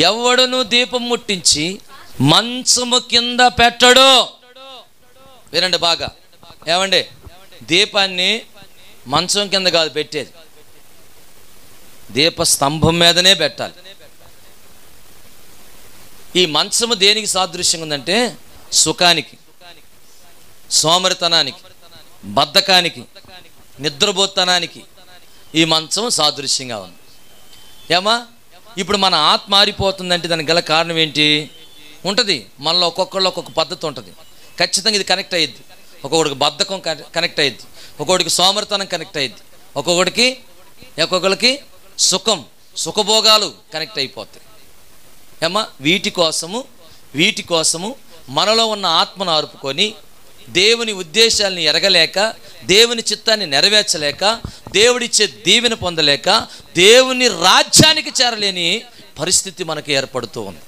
ఎవడును దీపం ముట్టించి మంచము కింద పెట్టడు. వినండి బాగా, ఏమండి, దీపాన్ని మంచం కింద కాదు పెట్టేది, దీప స్తంభం మీదనే పెట్టాలి. ఈ మంచము దేనికి సాదృశ్యంగా ఉందంటే సుఖానికి, సోమరితనానికి, బద్ధకానికి, నిద్రపోతనానికి ఈ మంచం సాదృశ్యంగా ఉంది. ఏమా, ఇప్పుడు మన ఆత్మ మారిపోతుందంటే దానికి గల కారణం ఏంటి ఉంటుంది? మనలో ఒక్కొక్కళ్ళు ఒక్కొక్క పద్ధతి ఉంటుంది. ఖచ్చితంగా ఇది కనెక్ట్ అయ్యిద్ది. ఒక్కొక్కడికి బద్ధకం కనెక్ట్ అయ్యిద్ది, ఒక్కొక్కడికి సోమరితనం కనెక్ట్ అయ్యిద్ది, ఒక్కొక్కడికి సుఖభోగాలు కనెక్ట్ అయిపోతాయి. ఏమా, వీటి కోసము మనలో ఉన్న ఆత్మను అరుపుకొని దేవుని ఉద్దేశాలని ఎరగలేక, దేవుని చిత్తాన్ని నెరవేర్చలేక, దేవుడిచ్చే దీవెన పొందలేక, దేవుని రాజ్యానికి చేరలేని పరిస్థితి మనకు ఏర్పడుతూ ఉంది.